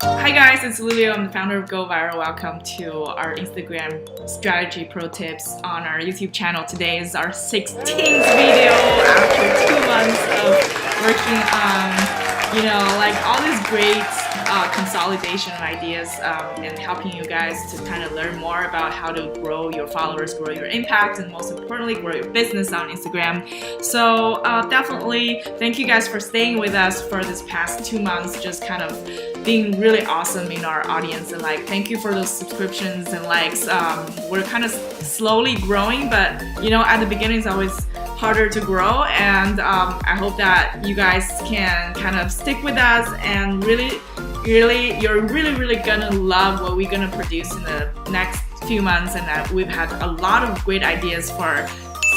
Hi guys, it's Lilio. I'm the founder of Go Viral. Welcome to our Instagram strategy pro tips on our YouTube channel. Today is our 16th video after 2 months of working on, like all these great consolidation of ideas and helping you guys to kind of learn more about how to grow your followers, grow your impact, and most importantly, grow your business on Instagram. So definitely thank you guys for staying with us for this past 2 months, just kind of being really awesome in our audience, and like thank you for those subscriptions and likes. We're kind of slowly growing, but at the beginning it's always harder to grow, and I hope that you guys can kind of stick with us and you're really gonna love what we're gonna produce in the next few months, and that we've had a lot of great ideas for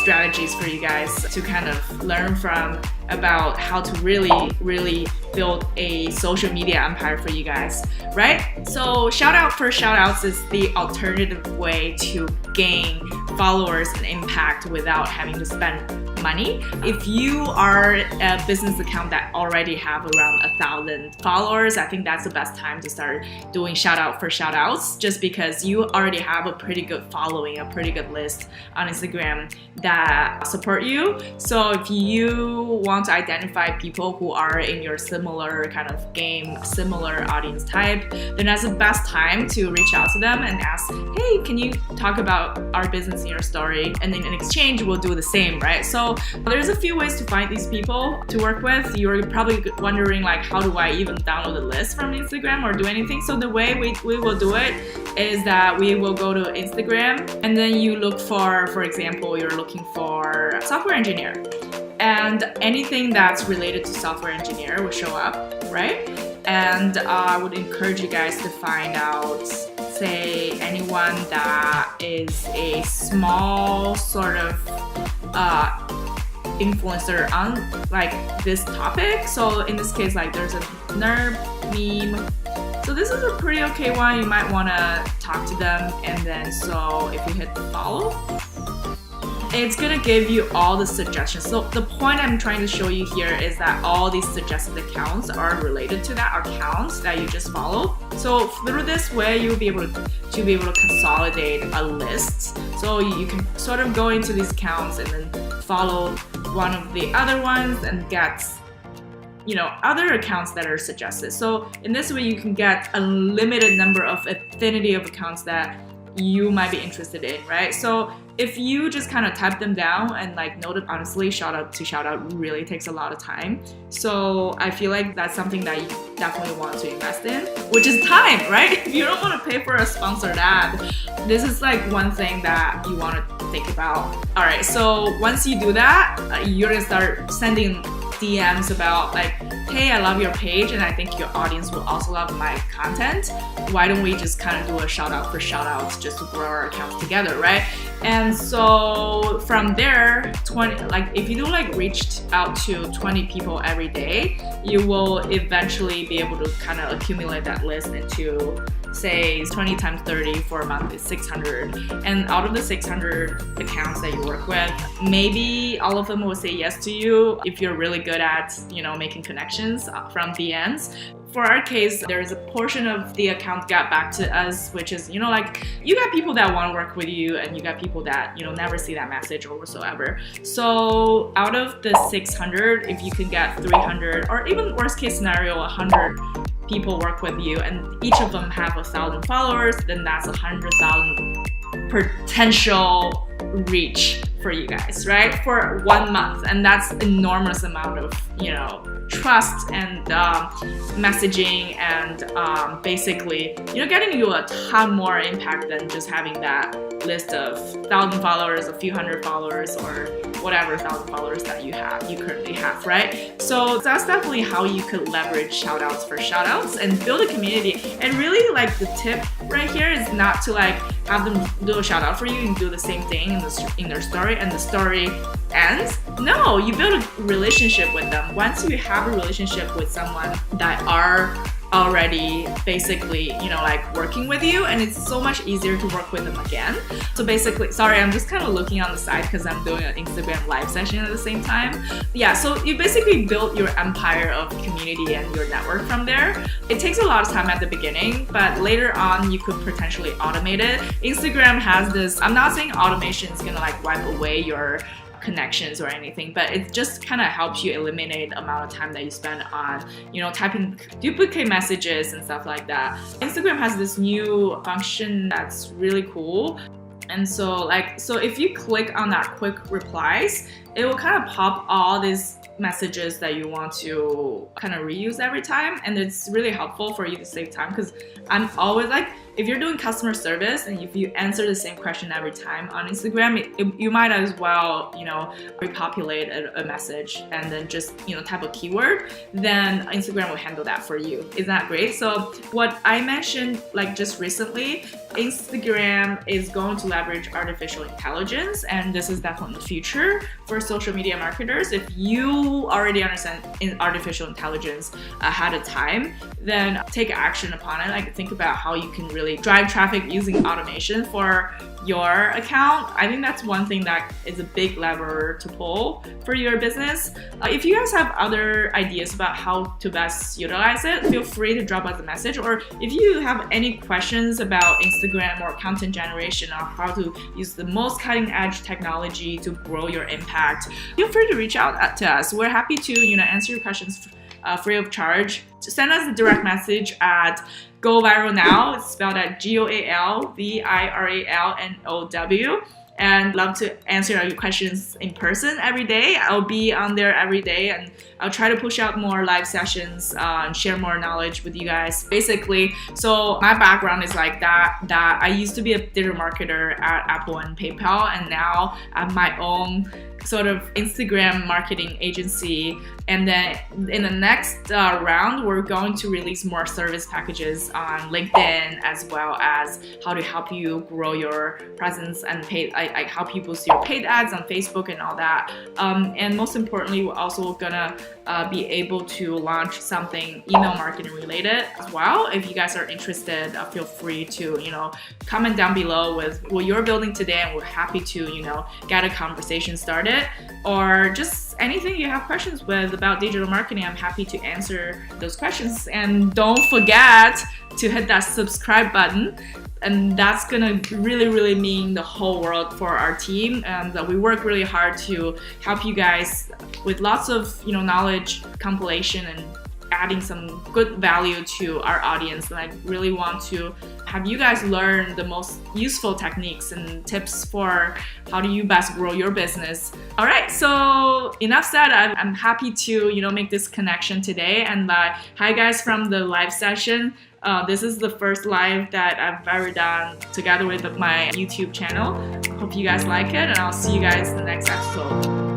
strategies for you guys to kind of learn from about how to really build a social media empire for you guys, right? So Shoutout for Shoutouts is the alternative way to gain followers and impact without having to spend money. If you are a business account that already have around 1,000 followers, I think that's the best time to start doing Shoutout for Shoutouts, just because you already have a pretty good following, a pretty good list on Instagram that support you. So if you want to identify people who are in your similar kind of game, similar audience type, then that's the best time to reach out to them and ask, hey, can you talk about our business in your story? And then in exchange, we'll do the same, right? So there's a few ways to find these people to work with. You're probably wondering, like, how do I even download a list from Instagram or do anything? So the way we will do it is that we will go to Instagram, and then you look for example, you're looking for software engineer, and anything that's related to software engineer will show up, right? And I would encourage you guys to find out, say, anyone that is a small sort of influencer on like this topic. So in this case, like there's a nerd meme. So this is a pretty okay one. You might want to talk to them, and then so if you hit follow, it's gonna give you all the suggestions. So the point I'm trying to show you here is that all these suggested accounts are related to that account that you just follow. So through this way, you'll be able to consolidate a list. So you can sort of go into these accounts and then follow one of the other ones and get other accounts that are suggested. So in this way, you can get a limited number of affinity of accounts that you might be interested in, right? So if you just kind of type them down and like note it, honestly, Shoutout to Shoutout really takes a lot of time. So I feel like that's something that you definitely want to invest in, which is time, right? If you don't want to pay for a sponsored ad, this is like one thing that you want to think about. All right, so once you do that, you're gonna start sending DMs about like, hey, I love your page and I think your audience will also love my content. Why don't we just kind of do a shout out for shout outs just to grow our accounts together, right? And so from there, if you do like reach out to 20 people every day, you will eventually be able to kind of accumulate that list into, say, 20 times 30 for a month is 600. And out of the 600 accounts that you work with, maybe all of them will say yes to you if you're really good at, making connections from DMs. For our case, there's a portion of the account got back to us, which is, like you got people that want to work with you and you got people that, never see that message or whatsoever. So out of the 600, if you can get 300 or even worst case scenario, 100 people work with you and each of them have 1,000 followers, then that's 100,000 potential reach for you guys, right? For 1 month. And that's enormous amount of, trust and messaging and basically, getting you a ton more impact than just having that list of 1,000 followers, a few hundred followers, or whatever 1,000 followers that you currently have, right? So that's definitely how you could leverage Shoutouts for Shoutouts and build a community. And really, like, the tip right here is not to like have them do a shout out for you and do the same thing in their story and the story ends. No, you build a relationship with them. Once you have a relationship with someone that are already basically, like working with you, and it's so much easier to work with them again. So basically, sorry, I'm just kind of looking on the side because I'm doing an Instagram live session at the same time. Yeah, so you basically build your empire of community and your network from there. It takes a lot of time at the beginning, but later on you could potentially automate it. Instagram has this, I'm not saying automation is gonna like wipe away your connections or anything, but it just kind of helps you eliminate the amount of time that you spend on, typing duplicate messages and stuff like that. Instagram has this new function that's really cool. And so if you click on that quick replies, it will kind of pop all these messages that you want to kind of reuse every time, and it's really helpful for you to save time, because I'm always like, if you're doing customer service and if you answer the same question every time on Instagram, you might as well, repopulate a message and then just, type a keyword, then Instagram will handle that for you. Isn't that great? So what I mentioned like just recently, Instagram is going to leverage artificial intelligence, and this is definitely the future for social media marketers. If you already understand artificial intelligence ahead of time, then take action upon it. Like, think about how you can really drive traffic using automation for your account. I think that's one thing that is a big lever to pull for your business. If you guys have other ideas about how to best utilize it, feel free to drop us a message. Or if you have any questions about Instagram or content generation, or how to use the most cutting edge technology to grow your impact, feel free to reach out to us. We're happy to answer your questions free of charge. Just send us a direct message at Go Viral Now. It's spelled at GoAlViralNow, and love to answer your questions in person every day. I'll be on there every day, and I'll try to push out more live sessions and share more knowledge with you guys. Basically, so my background is like that I used to be a digital marketer at Apple and PayPal, and now I have my own sort of Instagram marketing agency. And then in the next round, we're going to release more service packages on LinkedIn, as well as how to help you grow your presence and help you boost your paid ads on Facebook and all that. And most importantly, we're also gonna be able to launch something email marketing related as well. If you guys are interested, feel free to comment down below with what you're building today, and we're happy to get a conversation started, or just anything you have questions with about digital marketing. I'm happy to answer those questions. And don't forget to hit that subscribe button, and that's gonna really mean the whole world for our team. And we work really hard to help you guys with lots of knowledge compilation and adding some good value to our audience. And I really want to have you guys learn the most useful techniques and tips for how do you best grow your business. All right, so enough said. I'm happy to make this connection today. And hi guys from the live session. This is the first live that I've ever done together with my YouTube channel. Hope you guys like it, and I'll see you guys in the next episode.